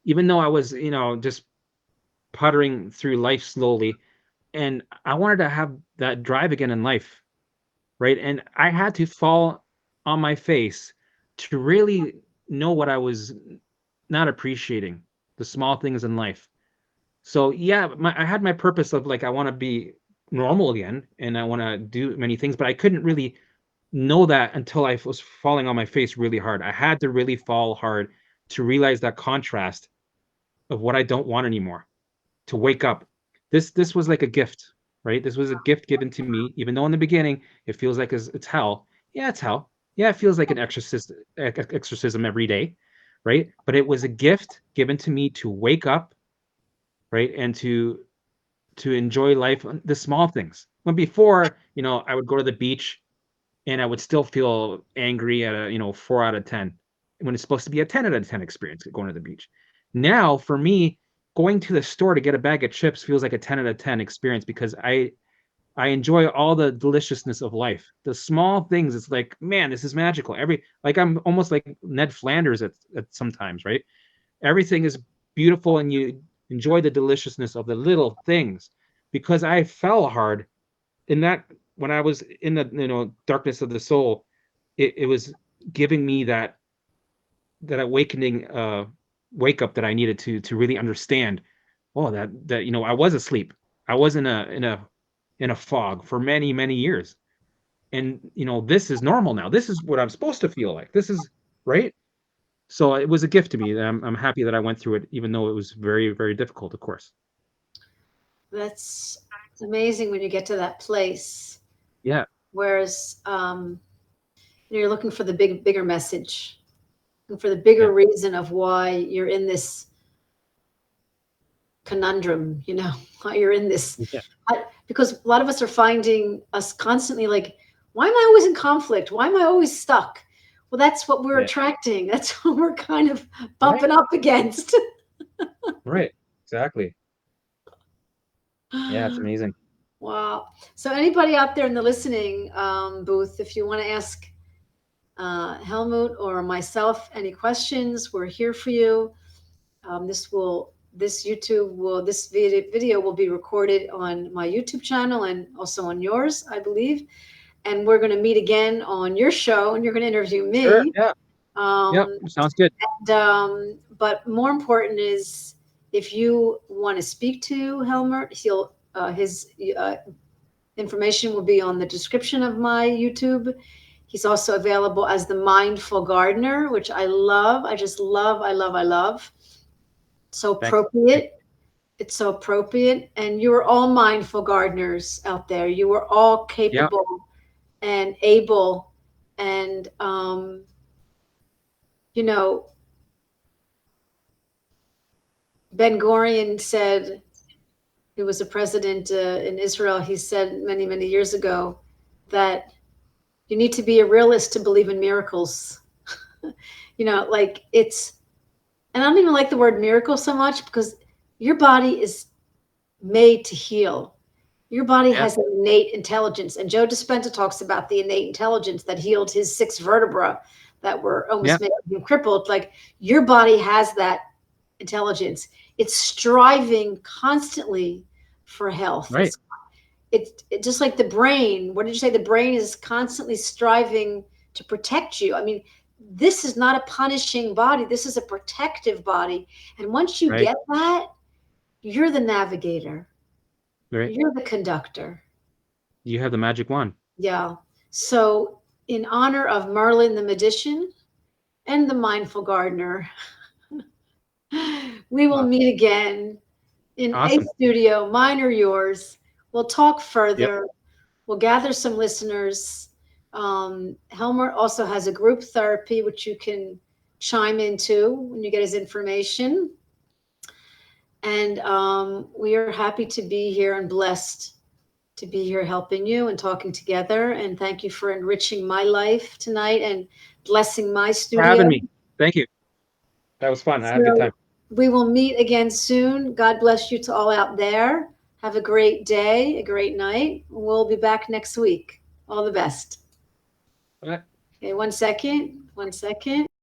even though I was, just puttering through life slowly. And I wanted to have that drive again in life, right? And I had to fall on my face to really know what I was not appreciating, the small things in life. So yeah, I had my purpose of, like, I want to be normal again, and I want to do many things, but I couldn't really know that until I was falling on my face really hard. I had to really fall hard to realize that contrast of what I don't want anymore, to wake up. This was like a gift, right? This was a gift given to me, even though in the beginning it feels like it's hell. Yeah, it's hell. Yeah, it feels like an exorcism every day, right? But it was a gift given to me to wake up, right? And to enjoy life, the small things. When before, I would go to the beach and I would still feel angry at a 4 out of 10, when it's supposed to be a 10 out of 10 experience going to the beach. Now, for me, going to the store to get a bag of chips feels like a 10 out of 10 experience, because I enjoy all the deliciousness of life. The small things, it's like, man, this is magical. Like, I'm almost like Ned Flanders at sometimes, right? Everything is beautiful, and you enjoy the deliciousness of the little things, because I fell hard in that. When I was in the darkness of the soul, it was giving me that awakening wake up that I needed to really understand. Oh, that I was asleep. I was in a fog for many, many years. And this is normal now. This is what I'm supposed to feel like. This is right. So it was a gift to me. I'm happy that I went through it, even though it was very, very difficult, of course. That's amazing when you get to that place. Yeah. Whereas you're looking for the bigger message, looking for the bigger reason of why you're in this conundrum, why you're in this. Because a lot of us are finding us constantly like, why am I always in conflict? Why am I always stuck? Well, that's what we're attracting. That's what we're kind of bumping up against. Right. Exactly. Yeah, it's amazing. Wow. So anybody out there in the listening booth, if you want to ask Helmut or myself any questions, we're here for you. This video will be recorded on my YouTube channel and also on yours, I believe. And we're going to meet again on your show, and you're going to interview me. Sure, yeah. Sounds good. But more important is, if you want to speak to Helmut, he'll his information will be on the description of my YouTube. He's also available as the Mindful Gardener, which I love. I just love. I love. So appropriate. It's so appropriate. And you are all mindful gardeners out there. You are all capable and able. And, you know, Ben Gurion said, who was a president in Israel, he said many, many years ago that you need to be a realist to believe in miracles. You know, like it's, and I don't even like the word miracle so much because your body is made to heal. Your body has an innate intelligence. And Joe Dispenza talks about the innate intelligence that healed his 6 vertebrae that were almost making him crippled. Like your body has that intelligence. It's striving constantly for health. Right. It's just like the brain. What did you say? The brain is constantly striving to protect you. I mean, this is not a punishing body. This is a protective body. And once you get that, you're the navigator. Right. You're the conductor. You have the magic wand. Yeah. So in honor of Merlin the magician and the mindful gardener, we will meet again in a studio, mine or yours. We'll talk further. Yep. We'll gather some listeners. Helmut also has a group therapy, which you can chime into when you get his information. And we are happy to be here and blessed to be here helping you and talking together. And thank you for enriching my life tonight and blessing my studio. For having me. Thank you. That was fun. I had a good time. We will meet again soon. God bless you to all out there. Have a great day, a great night. We'll be back next week. All the best. Okay. Okay, 1 second. 1 second.